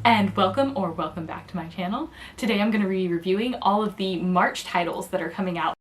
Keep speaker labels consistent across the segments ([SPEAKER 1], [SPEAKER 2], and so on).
[SPEAKER 1] and welcome back to my channel. Today I'm going to be reviewing all of the March titles that are coming out.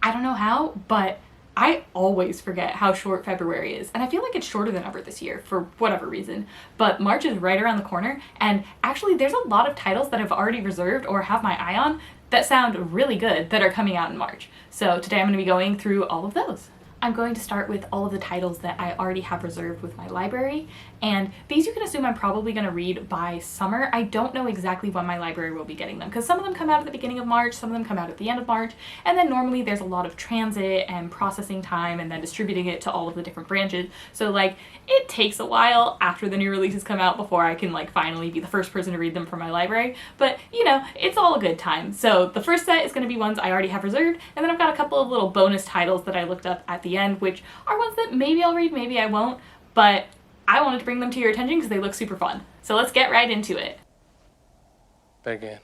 [SPEAKER 1] I don't know how, but I always forget how short February is, and I feel like it's shorter than ever this year for whatever reason, but March is right around the corner, and actually there's a lot of titles that I've already reserved or have my eye on that sound really good that are coming out in March. So today I'm going to be going through all of those. I'm going to start with all of the titles that I already have reserved with my library, and these you can assume I'm probably going to read by summer. I don't know exactly when my library will be getting them, because some of them come out at the beginning of March, some of them come out at the end of March, and then normally there's a lot of transit and processing time and then distributing it to all of the different branches. So like it takes a while after the new releases come out before I can like finally be the first person to read them from my library, but you know, it's all a good time. So the first set is going to be ones I already have reserved, and then I've got a couple of little bonus titles that I looked up at the end, which are ones that maybe I'll read, maybe I won't, but I wanted to bring them to your attention because they look super fun. So let's get right into it.
[SPEAKER 2] Begin.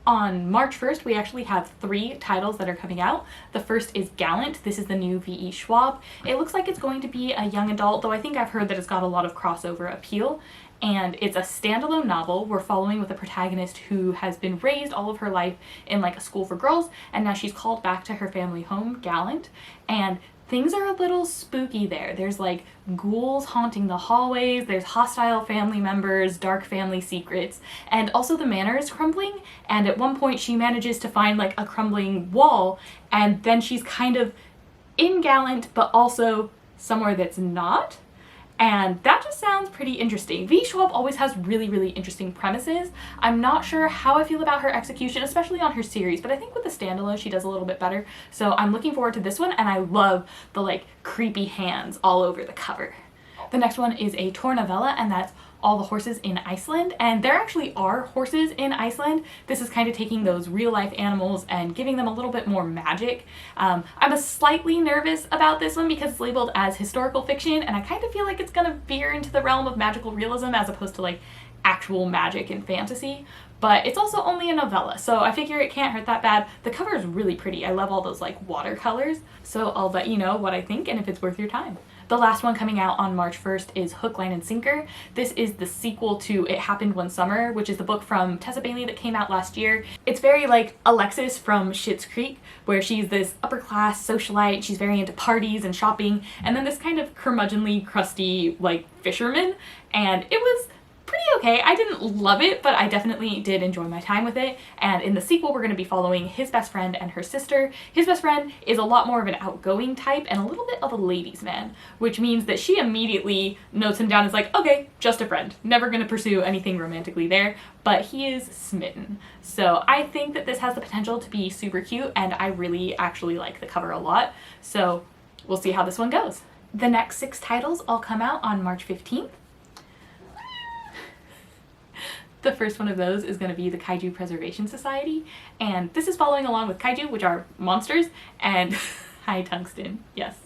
[SPEAKER 1] On March 1st, we actually have 3 titles that are coming out. The first is Gallant. This is the new V.E. Schwab. It looks like it's going to be a young adult, though I think I've heard that it's got a lot of crossover appeal. And it's a standalone novel. We're following with a protagonist who has been raised all of her life in like a school for girls, and now she's called back to her family home, Gallant, and things are a little spooky there. There's like ghouls haunting the hallways, there's hostile family members, dark family secrets, and also the manor is crumbling, and at one point she manages to find like a crumbling wall, and then she's kind of in Gallant but also somewhere that's not. And that just sounds pretty interesting. V. Schwab always has really interesting premises. I'm not sure how I feel about her execution, especially on her series, but I think with the standalone she does a little bit better. So I'm looking forward to this one, and I love the like creepy hands all over the cover. The next one is a tour novella, and that's All the Horses in Iceland, and there actually are horses in Iceland. This is kind of taking those real life animals and giving them a little bit more magic. I'm slightly nervous about this one because it's labeled as historical fiction, and I kind of feel like it's gonna veer into the realm of magical realism as opposed to like actual magic and fantasy, but it's also only a novella, so I figure it can't hurt that bad. The cover is really pretty. I love all those like watercolors, so I'll let you know what I think and if it's worth your time. The last one coming out on March 1st is Hook, Line, and Sinker. This is the sequel to It Happened One Summer, which is the book from Tessa Bailey that came out last year. It's very like Alexis from Schitt's Creek, where she's this upper class socialite, she's very into parties and shopping, and then this kind of curmudgeonly, crusty like fisherman, and it was pretty okay. I didn't love it, but I definitely did enjoy my time with it. And in the sequel, we're going to be following his best friend and her sister. His best friend is a lot more of an outgoing type and a little bit of a ladies' man, which means that she immediately notes him down as like, okay, just a friend, never going to pursue anything romantically there, but he is smitten. So I think that this has the potential to be super cute, and I really actually like the cover a lot. So we'll see how this one goes. The next 6 titles all come out on March 15th. The first one of those is going to be the Kaiju Preservation Society, and this is following along with kaiju, which are monsters, and hi Tungsten, yes,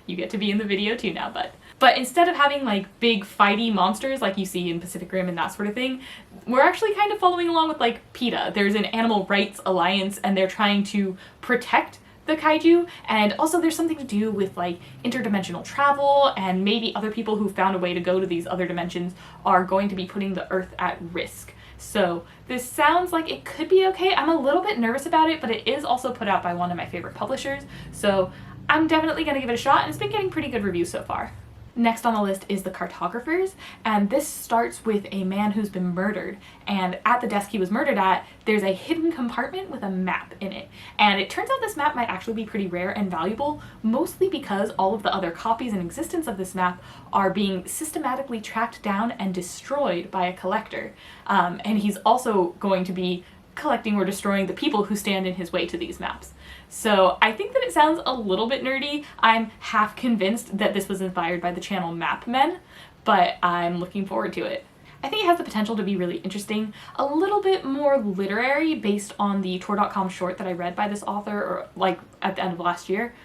[SPEAKER 1] you get to be in the video too now, but instead of having like big fighty monsters like you see in Pacific Rim and that sort of thing, we're actually kind of following along with like PETA. There's an animal rights alliance, and they're trying to protect the kaiju, and also there's something to do with like interdimensional travel, and maybe other people who found a way to go to these other dimensions are going to be putting the Earth at risk. So this sounds like it could be okay. I'm a little bit nervous about it, but it is also put out by one of my favorite publishers, so I'm definitely gonna give it a shot, and it's been getting pretty good reviews so far. Next on the list is The Cartographers, and this starts with a man who's been murdered, and at the desk he was murdered at, there's a hidden compartment with a map in it. And it turns out this map might actually be pretty rare and valuable, mostly because all of the other copies in existence of this map are being systematically tracked down and destroyed by a collector. And he's also going to be collecting or destroying the people who stand in his way to these maps. So I think that it sounds a little bit nerdy. I'm half convinced that this was inspired by the channel Map Men, but I'm looking forward to it. I think it has the potential to be really interesting, a little bit more literary based on the Tor.com short that I read by this author, or like at the end of last year,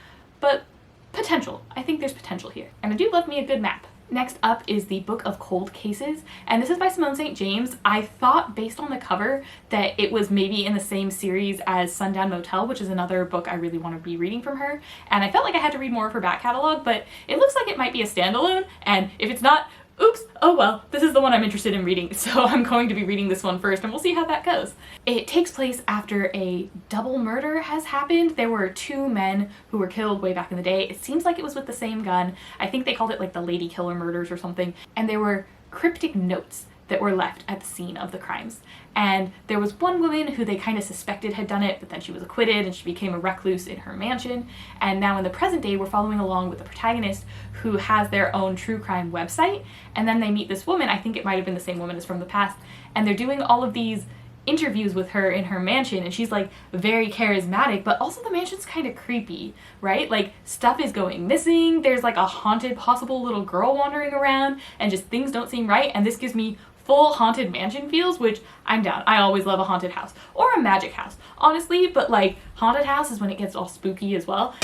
[SPEAKER 1] but potential. I think there's potential here, and I do love me a good map. Next up is the Book of Cold Cases, and this is by Simone St. James. I thought, based on the cover, that it was maybe in the same series as Sundown Motel, which is another book I really want to be reading from her, and I felt like I had to read more of her back catalog, but it looks like it might be a standalone, and if it's not, oops, oh well, this is the one I'm interested in reading, so I'm going to be reading this one first, and we'll see how that goes. It takes place after a double murder has happened. There were two men who were killed way back in the day. It seems like it was with the same gun. I think they called it like the Lady Killer murders or something, and there were cryptic notes that were left at the scene of the crimes. And there was one woman who they kind of suspected had done it, but then she was acquitted and she became a recluse in her mansion. And now in the present day, we're following along with the protagonist who has their own true crime website. And then they meet this woman, I think it might have been the same woman as from the past, and they're doing all of these interviews with her in her mansion, and she's like very charismatic, but also the mansion's kind of creepy, right? Like stuff is going missing, there's like a haunted possible little girl wandering around, and just things don't seem right, and this gives me full haunted mansion feels, which I'm down. I always love a haunted house or a magic house, honestly, but like haunted house is when it gets all spooky as well.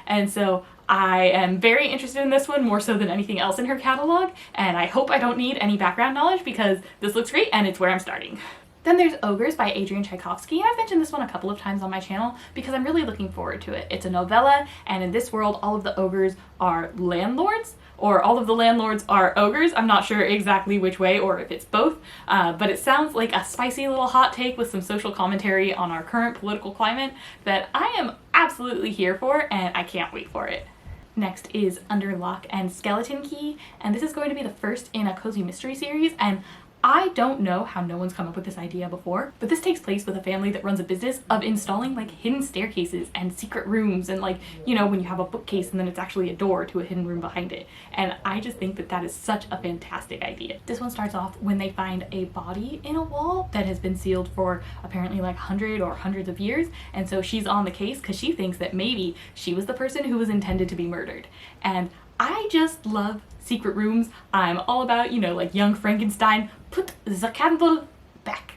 [SPEAKER 1] And so I am very interested in this one, more so than anything else in her catalog, and I hope I don't need any background knowledge because this looks great and it's where I'm starting. Then there's Ogres by Adrian Tchaikovsky, and I've mentioned this one a couple of times on my channel because I'm really looking forward to it. It's a novella, and in this world all of the ogres are landlords, or all of the landlords are ogres. I'm not sure exactly which way or if it's both, but it sounds like a spicy little hot take with some social commentary on our current political climate that I am absolutely here for, and I can't wait for it. Next is Under Lock and Skeleton Key, and this is going to be the first in a cozy mystery series, and I don't know how no one's come up with this idea before, but this takes place with a family that runs a business of installing like hidden staircases and secret rooms, and like, you know, when you have a bookcase and then it's actually a door to a hidden room behind it. And I just think that that is such a fantastic idea. This one starts off when they find a body in a wall that has been sealed for apparently like hundreds of years, and so she's on the case because she thinks that maybe she was the person who was intended to be murdered. And I just love secret rooms. I'm all about, you know, like young Frankenstein, put the candle back.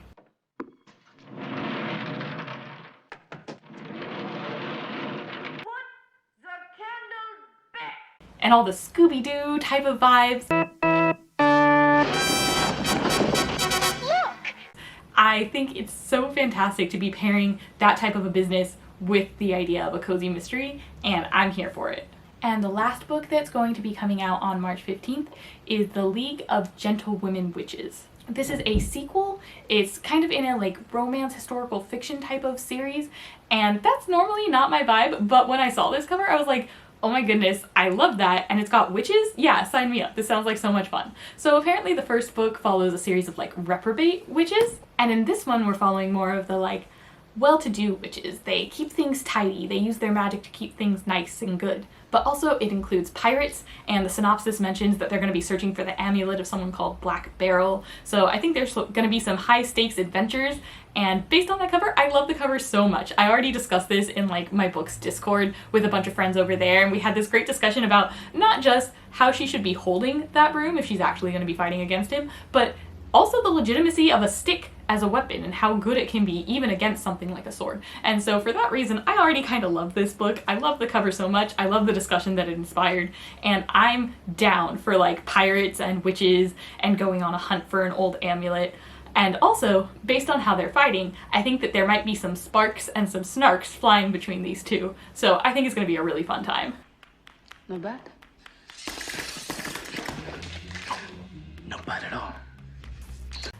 [SPEAKER 3] Put the candle back!
[SPEAKER 1] And all the Scooby-Doo type of vibes.
[SPEAKER 3] Look!
[SPEAKER 1] I think it's so fantastic to be pairing that type of a business with the idea of a cozy mystery, and I'm here for it. And the last book that's going to be coming out on March 15th is The League of Gentlewomen Witches. This is a sequel. It's kind of in a like romance historical fiction type of series, and that's normally not my vibe, but when I saw this cover I was like, oh my goodness, I love that, and it's got witches? Yeah, sign me up. This sounds like so much fun. So apparently the first book follows a series of like reprobate witches, and in this one we're following more of the like well-to-do witches. They keep things tidy, they use their magic to keep things nice and good. But also it includes pirates, and the synopsis mentions that they're going to be searching for the amulet of someone called Black Beryl. So I think there's going to be some high-stakes adventures, and based on that cover, I love the cover so much. I already discussed this in like my books Discord with a bunch of friends over there, and we had this great discussion about not just how she should be holding that broom if she's actually going to be fighting against him, but also the legitimacy of a stick as a weapon and how good it can be even against something like a sword. And so for that reason, I already kind of love this book. I love the cover so much. I love the discussion that it inspired, and I'm down for like pirates and witches and going on a hunt for an old amulet. And also, based on how they're fighting, I think that there might be some sparks and some snarks flying between these two. So I think it's going to be a really fun time.
[SPEAKER 4] Not bad.
[SPEAKER 2] Not bad at all.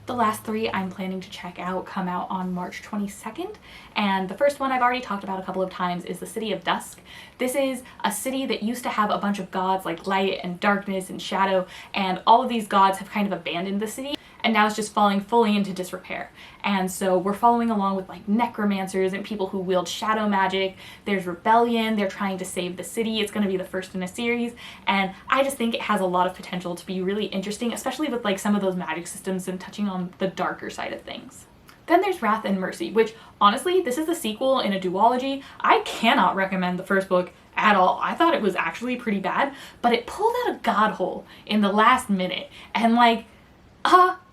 [SPEAKER 1] The last three I'm planning to check out come out on March 22nd, and the first one I've already talked about a couple of times is The City of Dusk. This is a city that used to have a bunch of gods like light and darkness and shadow, and all of these gods have kind of abandoned the city, and now it's just falling fully into disrepair. And so we're following along with like necromancers and people who wield shadow magic. There's rebellion, they're trying to save the city. It's going to be the first in a series, and I just think it has a lot of potential to be really interesting, especially with like some of those magic systems and touching on the darker side of things. Then there's Wrath and Mercy, which honestly, this is the sequel in a duology. I cannot recommend the first book at all. I thought it was actually pretty bad, but it pulled out a god hole in the last minute, and like,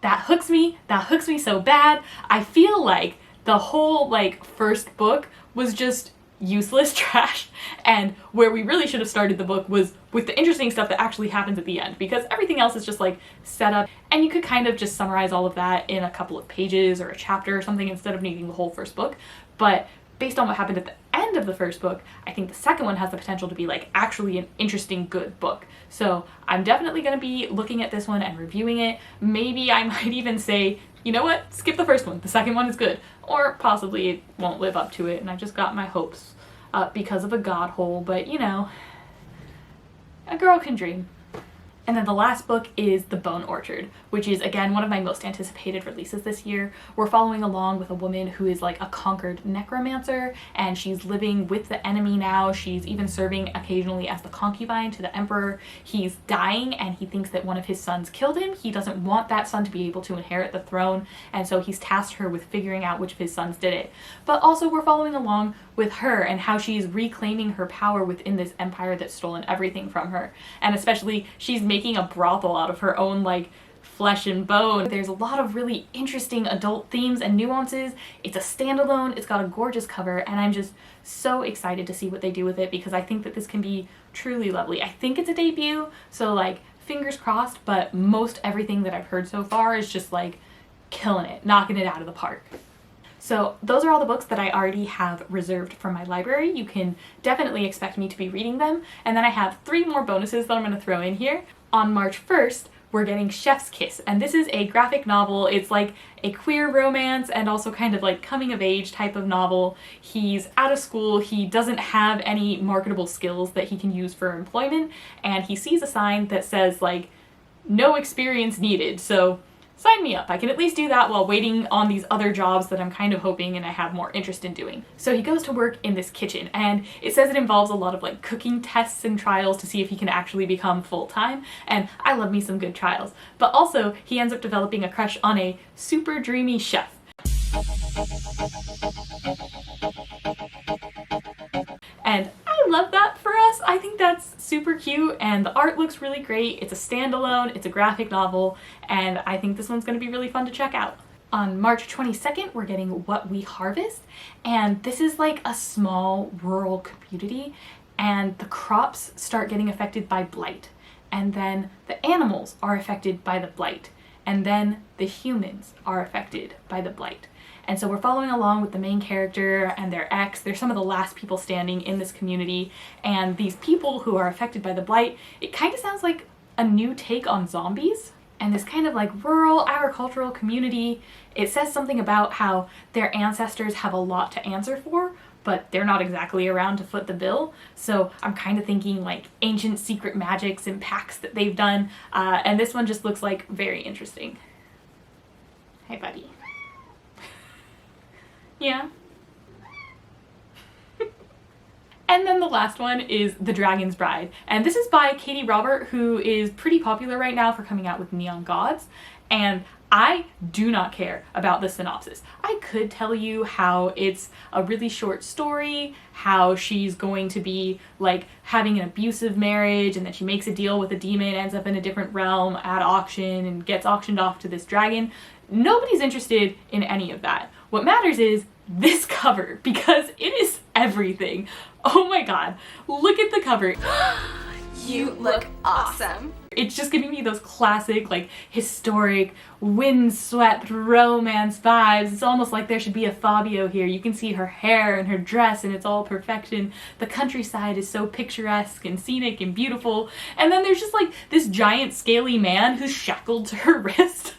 [SPEAKER 1] that hooks me so bad. I feel like the whole like first book was just useless trash, and where we really should have started the book was with the interesting stuff that actually happens at the end, because everything else is just like set up, and you could kind of just summarize all of that in a couple of pages or a chapter or something instead of needing the whole first book. But based on what happened at the end of the first book, I think the second one has the potential to be like actually an interesting, good book. So I'm definitely going to be looking at this one and reviewing it. Maybe I might even say, you know what, skip the first one, the second one is good. Or possibly it won't live up to it and I just got my hopes up because of a god hole, but you know, a girl can dream. And then the last book is The Bone Orchard, which is, again, one of my most anticipated releases this year. We're following along with a woman who is like a conquered necromancer, and she's living with the enemy now. She's even serving occasionally as the concubine to the emperor. He's dying, and he thinks that one of his sons killed him. He doesn't want that son to be able to inherit the throne, and so he's tasked her with figuring out which of his sons did it. But also we're following along with her and how she's reclaiming her power within this empire that's stolen everything from her. And especially, she's making a brothel out of her own, like, flesh and bone. There's a lot of really interesting adult themes and nuances. It's a standalone, it's got a gorgeous cover, and I'm just so excited to see what they do with it because I think that this can be truly lovely. I think it's a debut, so like, fingers crossed, but most everything that I've heard so far is just like killing it, knocking it out of the park. So those are all the books that I already have reserved for my library. You can definitely expect me to be reading them. And then I have 3 more bonuses that I'm going to throw in here. On March 1st, we're getting Chef's Kiss, and this is a graphic novel. It's like a queer romance and also kind of like coming of age type of novel. He's out of school, he doesn't have any marketable skills that he can use for employment, and he sees a sign that says like, no experience needed. So sign me up. I can at least do that while waiting on these other jobs that I'm kind of hoping and I have more interest in doing. So he goes to work in this kitchen, and it says it involves a lot of like cooking tests and trials to see if he can actually become full-time, and I love me some good trials. But also he ends up developing a crush on a super dreamy chef. And I love that for us. I think that's super cute, and the art looks really great. It's a standalone, it's a graphic novel, and I think this one's going to be really fun to check out. On March 22nd, we're getting What We Harvest, and this is like a small rural community, and the crops start getting affected by blight, and then the animals are affected by the blight, and then the humans are affected by the blight. And so we're following along with the main character and their ex. They're some of the last people standing in this community, and these people who are affected by the blight, it kind of sounds like a new take on zombies. And this kind of like rural agricultural community, it says something about how their ancestors have a lot to answer for, but they're not exactly around to foot the bill. So I'm kind of thinking like ancient secret magics and pacts that they've done, and this one just looks like very interesting. Hey buddy. Yeah. And then the last one is The Dragon's Bride. And this is by Katie Robert, who is pretty popular right now for coming out with Neon Gods. And I do not care about the synopsis. I could tell you how it's a really short story, how she's going to be like having an abusive marriage, and then she makes a deal with a demon, ends up in a different realm at auction, and gets auctioned off to this dragon. Nobody's interested in any of that. What matters is this cover, because it is everything. Oh my god, look at the cover.
[SPEAKER 4] You look awesome.
[SPEAKER 1] It's just giving me those classic, like, historic, windswept romance vibes. It's almost like there should be a Fabio here. You can see her hair and her dress, and it's all perfection. The countryside is so picturesque and scenic and beautiful. And then there's just, like, this giant, scaly man who's shackled to her wrist.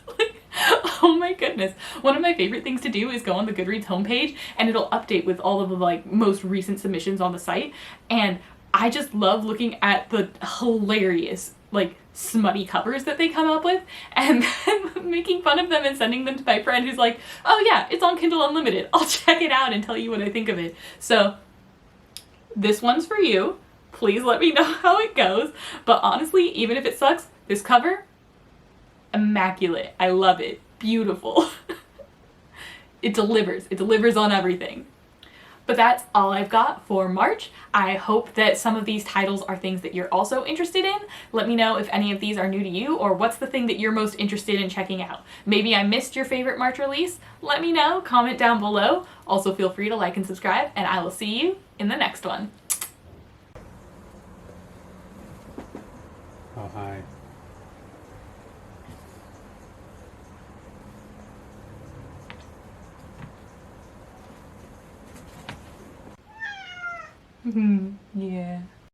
[SPEAKER 1] Oh my goodness. One of my favorite things to do is go on the Goodreads homepage, and it'll update with all of the, like, most recent submissions on the site. And I just love looking at the hilarious, like, smutty covers that they come up with, and then making fun of them and sending them to my friend who's like, oh yeah, it's on Kindle Unlimited. I'll check it out and tell you what I think of it. So this one's for you. Please let me know how it goes. But honestly, even if it sucks, this cover, immaculate. I love it. Beautiful. It delivers. It delivers on everything. But that's all I've got for March. I hope that some of these titles are things that you're also interested in. Let me know if any of these are new to you, or what's the thing that you're most interested in checking out. Maybe I missed your favorite March release. Let me know, comment down below. Also feel free to like and subscribe, and I will see you in the next one.
[SPEAKER 5] Oh, hi.
[SPEAKER 1] Yeah.